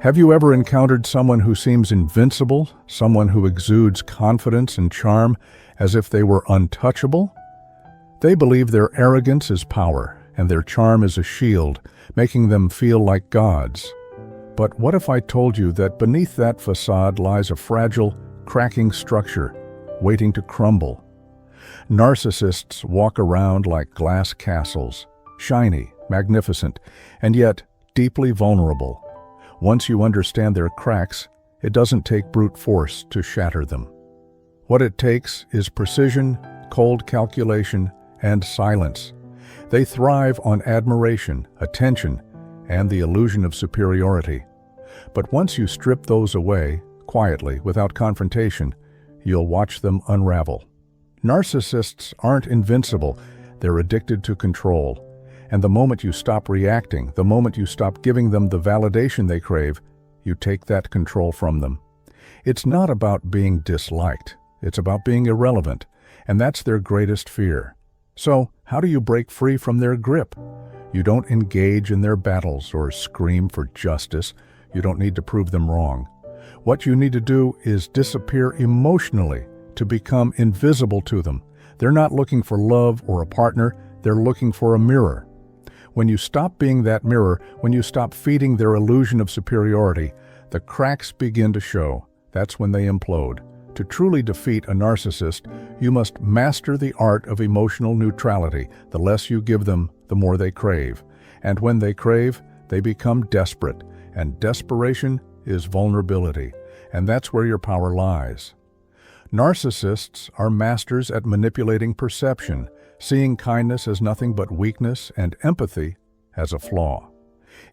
Have you ever encountered someone who seems invincible, someone who exudes confidence and charm as if they were untouchable? They believe their arrogance is power and their charm is a shield, making them feel like gods. But what if I told you that beneath that facade lies a fragile, cracking structure, waiting to crumble? Narcissists walk around like glass castles, shiny, magnificent, and yet deeply vulnerable. Once you understand their cracks, it doesn't take brute force to shatter them. What it takes is precision, cold calculation, and silence. They thrive on admiration, attention, and the illusion of superiority. But once you strip those away, quietly, without confrontation, you'll watch them unravel. Narcissists aren't invincible, they're addicted to control. And the moment you stop reacting, the moment you stop giving them the validation they crave, you take that control from them. It's not about being disliked, it's about being irrelevant, and that's their greatest fear. So, how do you break free from their grip? You don't engage in their battles or scream for justice. You don't need to prove them wrong. What you need to do is disappear emotionally to become invisible to them. They're not looking for love or a partner, they're looking for a mirror. When you stop being that mirror, when you stop feeding their illusion of superiority, the cracks begin to show. That's when they implode. To truly defeat a narcissist, you must master the art of emotional neutrality. The less you give them, the more they crave. And when they crave, they become desperate. And desperation is vulnerability. And that's where your power lies. Narcissists are masters at manipulating perception, seeing kindness as nothing but weakness and empathy as a flaw.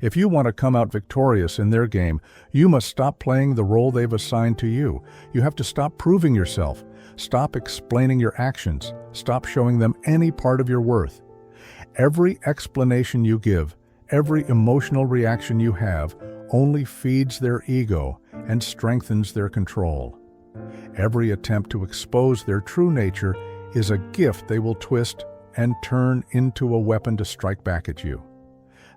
If you want to come out victorious in their game, you must stop playing the role they've assigned to you. You have to stop proving yourself. Stop explaining your actions. Stop showing them any part of your worth. Every explanation you give, every emotional reaction you have, only feeds their ego and strengthens their control. Every attempt to expose their true nature is a gift they will twist and turn into a weapon to strike back at you.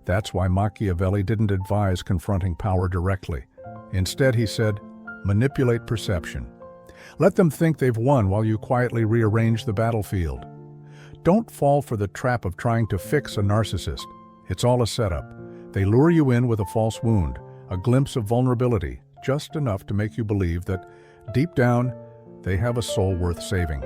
That's why Machiavelli didn't advise confronting power directly. Instead, he said, manipulate perception. Let them think they've won while you quietly rearrange the battlefield. Don't fall for the trap of trying to fix a narcissist. It's all a setup. They lure you in with a false wound, a glimpse of vulnerability, just enough to make you believe that, deep down, they have a soul worth saving.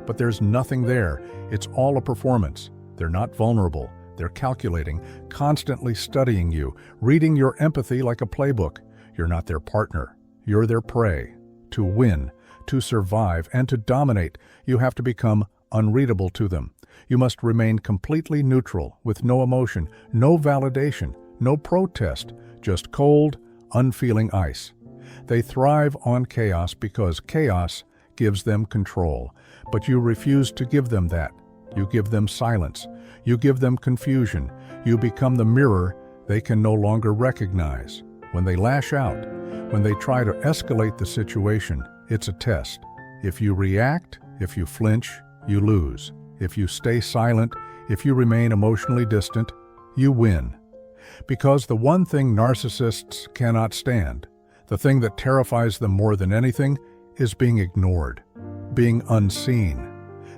But there's nothing there. It's all a performance. They're not vulnerable. They're calculating, constantly studying you, reading your empathy like a playbook. You're not their partner. You're their prey. To win, to survive, and to dominate, you have to become unreadable to them. You must remain completely neutral, with no emotion, no validation, no protest, just cold, unfeeling ice. They thrive on chaos because chaos gives them control. But you refuse to give them that. You give them silence. You give them confusion. You become the mirror they can no longer recognize. When they lash out, when they try to escalate the situation, it's a test. If you react, if you flinch, you lose. If you stay silent, if you remain emotionally distant, you win. Because the one thing narcissists cannot stand, the thing that terrifies them more than anything, is being ignored, being unseen.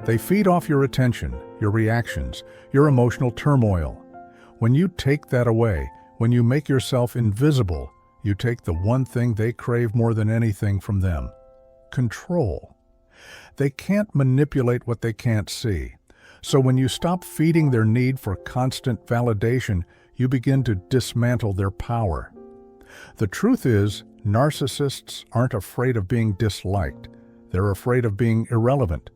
They feed off your attention, your reactions, your emotional turmoil. When you take that away, when you make yourself invisible, you take the one thing they crave more than anything from them: control. They can't manipulate what they can't see. So when you stop feeding their need for constant validation, you begin to dismantle their power. The truth is, narcissists aren't afraid of being disliked. They're afraid of being irrelevant.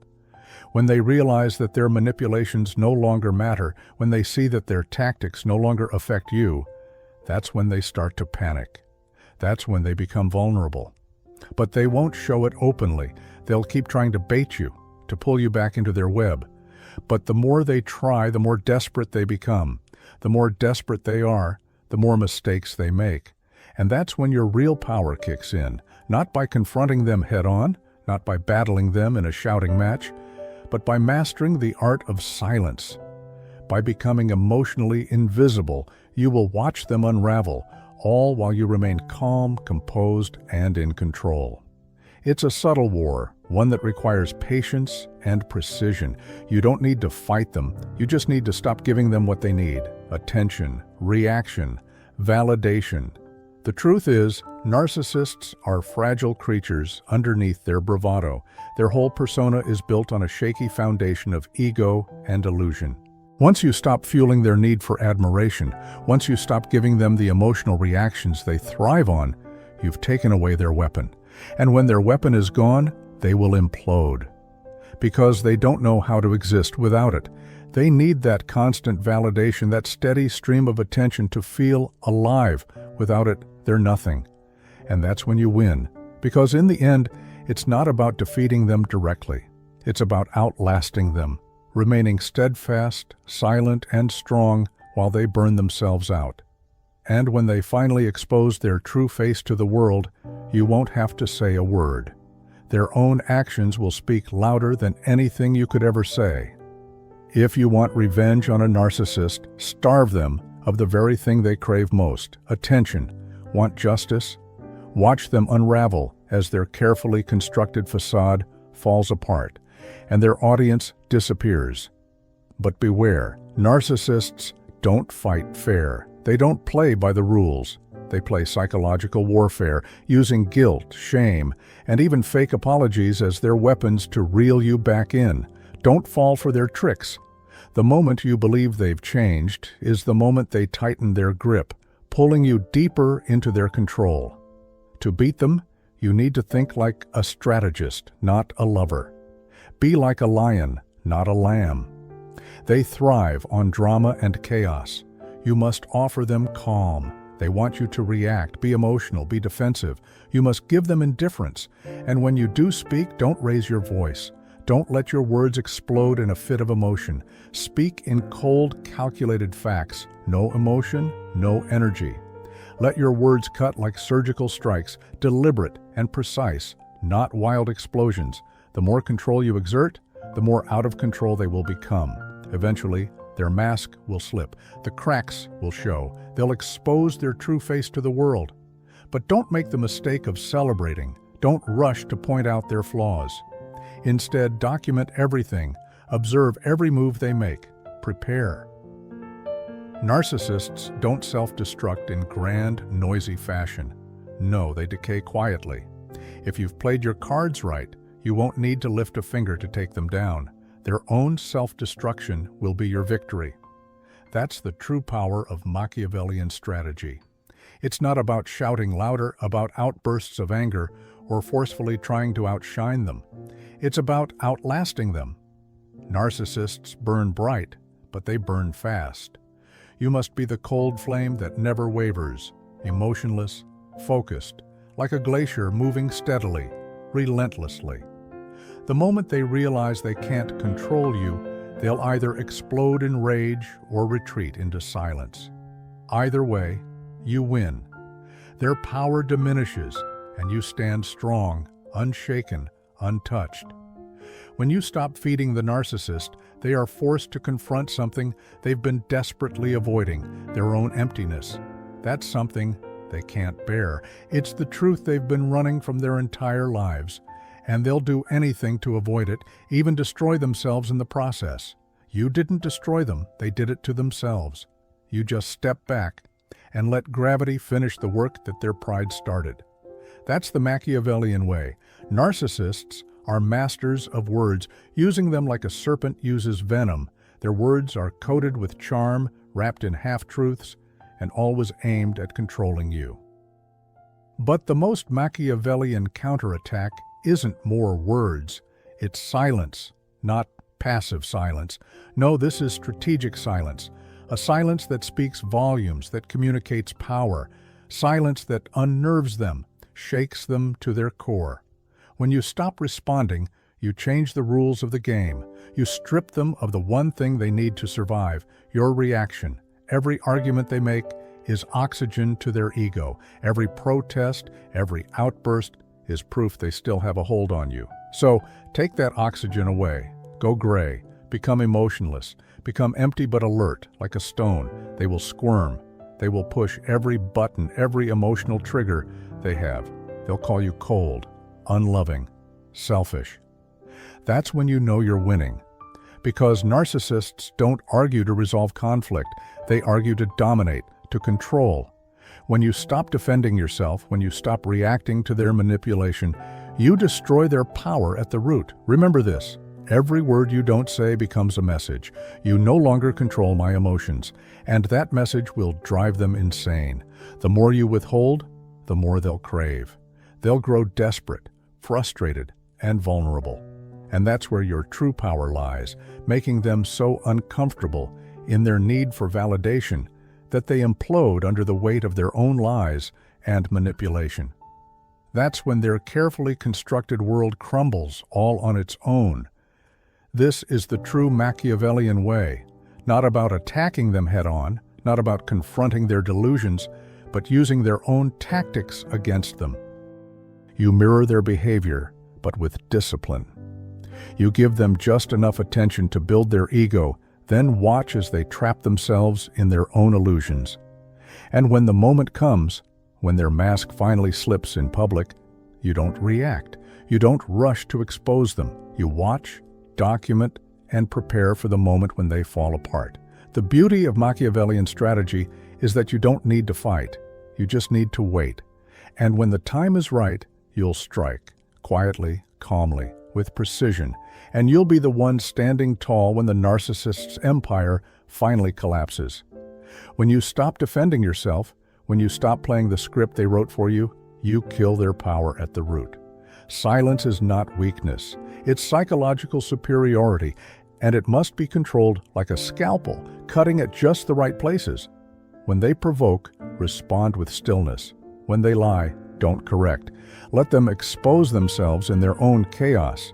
When they realize that their manipulations no longer matter, when they see that their tactics no longer affect you, that's when they start to panic. That's when they become vulnerable. But they won't show it openly. They'll keep trying to bait you, to pull you back into their web. But the more they try, the more desperate they become. The more desperate they are, the more mistakes they make. And that's when your real power kicks in, not by confronting them head-on, not by battling them in a shouting match, but by mastering the art of silence. By becoming emotionally invisible, you will watch them unravel, all while you remain calm, composed, and in control. It's a subtle war, one that requires patience and precision. You don't need to fight them, you just need to stop giving them what they need: attention, reaction, validation. The truth is, narcissists are fragile creatures underneath their bravado. Their whole persona is built on a shaky foundation of ego and illusion. Once you stop fueling their need for admiration, once you stop giving them the emotional reactions they thrive on, you've taken away their weapon. And when their weapon is gone, they will implode. Because they don't know how to exist without it. They need that constant validation, that steady stream of attention to feel alive. Without it, they're nothing. And that's when you win. Because in the end, it's not about defeating them directly. It's about outlasting them, remaining steadfast, silent, and strong while they burn themselves out. And when they finally expose their true face to the world, you won't have to say a word. Their own actions will speak louder than anything you could ever say. If you want revenge on a narcissist, starve them of the very thing they crave most: attention. Want justice? Watch them unravel as their carefully constructed facade falls apart and their audience disappears. But beware, narcissists don't fight fair. They don't play by the rules. They play psychological warfare, using guilt, shame, and even fake apologies as their weapons to reel you back in. Don't fall for their tricks. The moment you believe they've changed is the moment they tighten their grip, pulling you deeper into their control. To beat them, you need to think like a strategist, not a lover. Be like a lion, not a lamb. They thrive on drama and chaos. You must offer them calm. They want you to react, be emotional, be defensive. You must give them indifference. And when you do speak, don't raise your voice. Don't let your words explode in a fit of emotion. Speak in cold, calculated facts. No emotion, no energy. Let your words cut like surgical strikes, deliberate and precise, not wild explosions. The more control you exert, the more out of control they will become. Eventually, their mask will slip, the cracks will show, they'll expose their true face to the world. But don't make the mistake of celebrating. Don't rush to point out their flaws. Instead, document everything, observe every move they make, prepare. Narcissists don't self-destruct in grand, noisy fashion. No, they decay quietly. If you've played your cards right, you won't need to lift a finger to take them down. Their own self-destruction will be your victory. That's the true power of Machiavellian strategy. It's not about shouting louder, about outbursts of anger, or forcefully trying to outshine them. It's about outlasting them. Narcissists burn bright, but they burn fast. You must be the cold flame that never wavers, emotionless, focused, like a glacier moving steadily, relentlessly. The moment they realize they can't control you, they'll either explode in rage or retreat into silence. Either way, you win. Their power diminishes, and you stand strong, unshaken, untouched. When you stop feeding the narcissist, they are forced to confront something they've been desperately avoiding, their own emptiness. That's something they can't bear. It's the truth they've been running from their entire lives. And they'll do anything to avoid it, even destroy themselves in the process. You didn't destroy them, they did it to themselves. You just step back and let gravity finish the work that their pride started. That's the Machiavellian way. Narcissists are masters of words, using them like a serpent uses venom. Their words are coated with charm, wrapped in half-truths, and always aimed at controlling you. But the most Machiavellian counterattack isn't more words, it's silence, not passive silence. No, this is strategic silence, a silence that speaks volumes, that communicates power, silence that unnerves them, shakes them to their core. When you stop responding, you change the rules of the game. You strip them of the one thing they need to survive, your reaction. Every argument they make is oxygen to their ego. Every protest, every outburst is proof they still have a hold on you. So, take that oxygen away. Go gray. Become emotionless. Become empty but alert, like a stone. They will squirm. They will push every button, every emotional trigger they have. They'll call you cold, unloving, selfish. That's when you know you're winning. Because narcissists don't argue to resolve conflict. They argue to dominate, to control. When you stop defending yourself, when you stop reacting to their manipulation, you destroy their power at the root. Remember this. Every word you don't say becomes a message. You no longer control my emotions, and that message will drive them insane. The more you withhold, the more they'll crave. They'll grow desperate, frustrated, and vulnerable. And that's where your true power lies, making them so uncomfortable in their need for validation that they implode under the weight of their own lies and manipulation. That's when their carefully constructed world crumbles all on its own. This is the true Machiavellian way, not about attacking them head-on, not about confronting their delusions, but using their own tactics against them. You mirror their behavior, but with discipline. You give them just enough attention to build their ego, then watch as they trap themselves in their own illusions. And when the moment comes, when their mask finally slips in public, you don't react. You don't rush to expose them. You watch, document, and prepare for the moment when they fall apart. The beauty of Machiavellian strategy is that you don't need to fight. You just need to wait. And when the time is right, you'll strike, quietly, calmly, with precision, and you'll be the one standing tall when the narcissist's empire finally collapses. When you stop defending yourself, when you stop playing the script they wrote for you, you kill their power at the root. Silence is not weakness. It's psychological superiority, and it must be controlled like a scalpel, cutting at just the right places. When they provoke, respond with stillness. When they lie, don't correct. Let them expose themselves in their own chaos.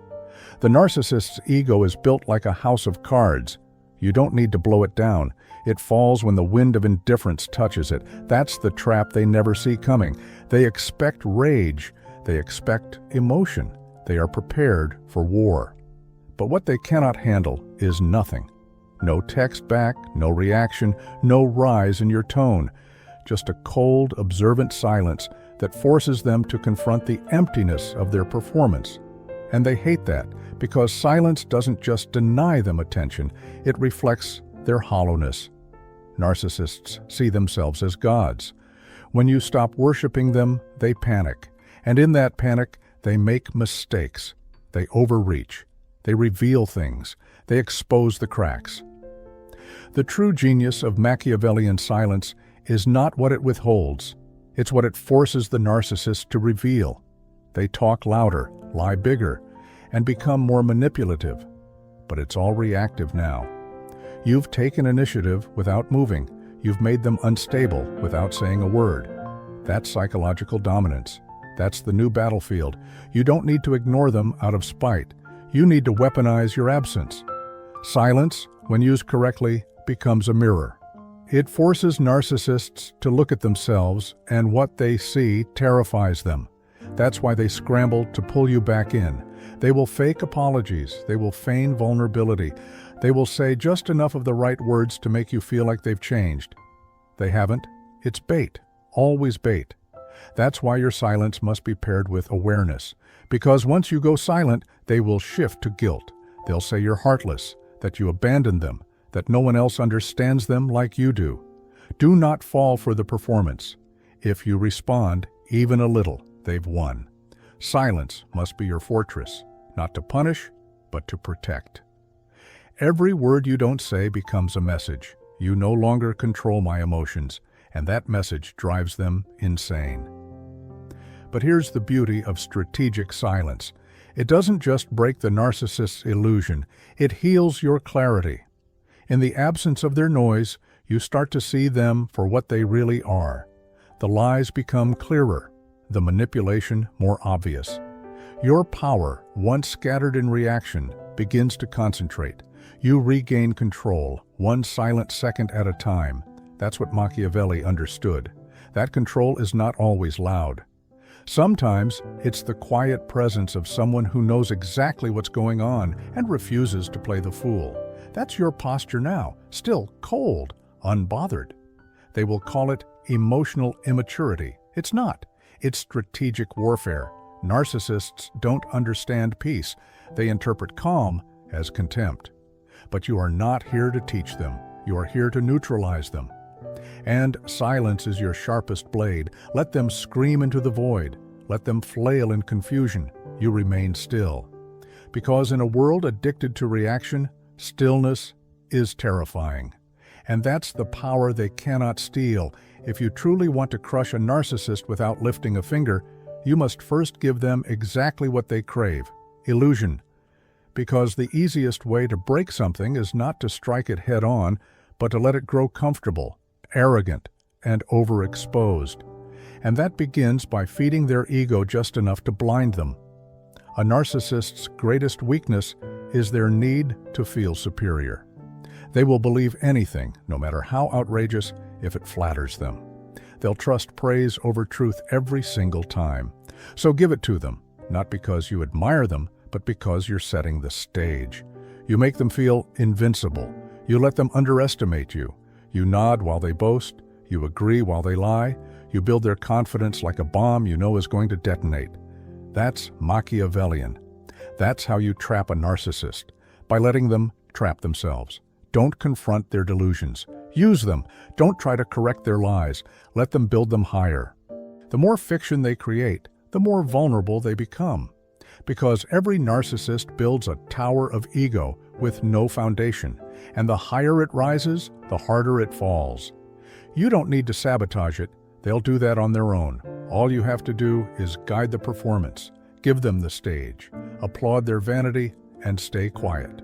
The narcissist's ego is built like a house of cards. You don't need to blow it down. It falls when the wind of indifference touches it. That's the trap they never see coming. They expect rage. They expect emotion. They are prepared for war. But what they cannot handle is nothing. No text back, no reaction, no rise in your tone. Just a cold, observant silence that forces them to confront the emptiness of their performance. And they hate that, because silence doesn't just deny them attention, it reflects their hollowness. Narcissists see themselves as gods. When you stop worshiping them, they panic. And in that panic, they make mistakes. They overreach. They reveal things. They expose the cracks. The true genius of Machiavellian silence is not what it withholds. It's what it forces the narcissist to reveal. They talk louder, lie bigger, and become more manipulative. But it's all reactive now. You've taken initiative without moving. You've made them unstable without saying a word. That's psychological dominance. That's the new battlefield. You don't need to ignore them out of spite. You need to weaponize your absence. Silence, when used correctly, becomes a mirror. It forces narcissists to look at themselves, and what they see terrifies them. That's why they scramble to pull you back in. They will fake apologies. They will feign vulnerability. They will say just enough of the right words to make you feel like they've changed. They haven't. It's bait. Always bait. That's why your silence must be paired with awareness. Because once you go silent, they will shift to guilt. They'll say you're heartless, that you abandoned them, that no one else understands them like you do. Do not fall for the performance. If you respond, even a little, they've won. Silence must be your fortress, not to punish, but to protect. Every word you don't say becomes a message. You no longer control my emotions, and that message drives them insane. But here's the beauty of strategic silence. It doesn't just break the narcissist's illusion, it heals your clarity. In the absence of their noise, you start to see them for what they really are. The lies become clearer, the manipulation more obvious. Your power, once scattered in reaction, begins to concentrate. You regain control, one silent second at a time. That's what Machiavelli understood. That control is not always loud. Sometimes it's the quiet presence of someone who knows exactly what's going on and refuses to play the fool. That's your posture now, still cold, unbothered. They will call it emotional immaturity. It's not. It's strategic warfare. Narcissists don't understand peace. They interpret calm as contempt. But you are not here to teach them. You are here to neutralize them. And silence is your sharpest blade. Let them scream into the void. Let them flail in confusion. You remain still. Because in a world addicted to reaction, stillness is terrifying. And that's the power they cannot steal. If you truly want to crush a narcissist without lifting a finger, you must first give them exactly what they crave: illusion. Because the easiest way to break something is not to strike it head on, but to let it grow comfortable, arrogant, and overexposed. And that begins by feeding their ego just enough to blind them. A narcissist's greatest weakness is their need to feel superior. They will believe anything, no matter how outrageous, if it flatters them. They'll trust praise over truth every single time. So give it to them, not because you admire them, but because you're setting the stage. You make them feel invincible. You let them underestimate you. You nod while they boast. You agree while they lie. You build their confidence like a bomb you know is going to detonate. That's Machiavellian. That's how you trap a narcissist, by letting them trap themselves. Don't confront their delusions. Use them. Don't try to correct their lies. Let them build them higher. The more fiction they create, the more vulnerable they become. Because every narcissist builds a tower of ego with no foundation, and the higher it rises, the harder it falls. You don't need to sabotage it. They'll do that on their own. All you have to do is guide the performance, give them the stage, applaud their vanity, and stay quiet.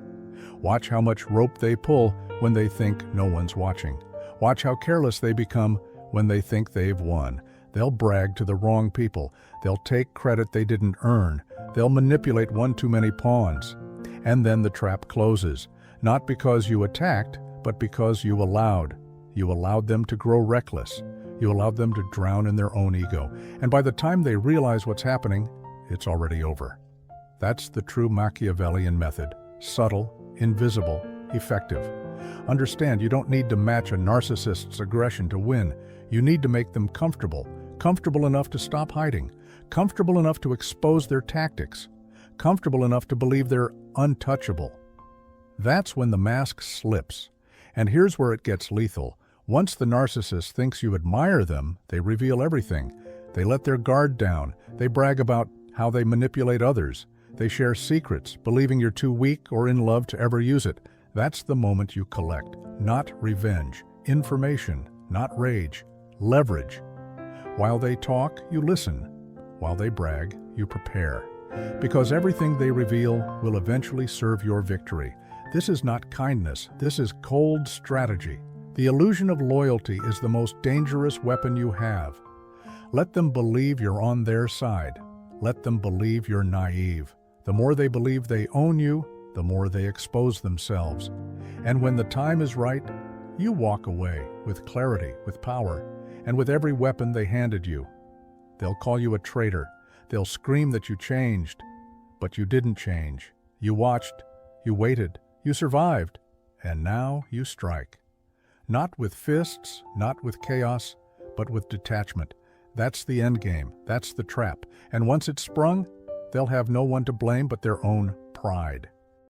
Watch how much rope they pull when they think no one's watching. Watch how careless they become when they think they've won. They'll brag to the wrong people. They'll take credit they didn't earn. They'll manipulate one too many pawns. And then the trap closes, not because you attacked, but because you allowed. You allowed them to grow reckless. You allowed them to drown in their own ego. And by the time they realize what's happening, it's already over. That's the true Machiavellian method. Subtle, invisible, effective. Understand, you don't need to match a narcissist's aggression to win. You need to make them comfortable enough to stop hiding, comfortable enough to expose their tactics, comfortable enough to believe they're untouchable. That's when the mask slips. And here's where it gets lethal. Once the narcissist thinks you admire them, they reveal everything. They let their guard down. They brag about how they manipulate others. They share secrets, believing you're too weak or in love to ever use it. That's the moment you collect. Not revenge. Information, not rage. Leverage. While they talk, you listen. While they brag, you prepare. Because everything they reveal will eventually serve your victory. This is not kindness. This is cold strategy. The illusion of loyalty is the most dangerous weapon you have. Let them believe you're on their side. Let them believe you're naive. The more they believe they own you, the more they expose themselves. And when the time is right, you walk away with clarity, with power, and with every weapon they handed you. They'll call you a traitor. They'll scream that you changed. But you didn't change. You watched, you waited, you survived, and now you strike. Not with fists, not with chaos, but with detachment. That's the end game. That's the trap. And once it's sprung, they'll have no one to blame but their own pride.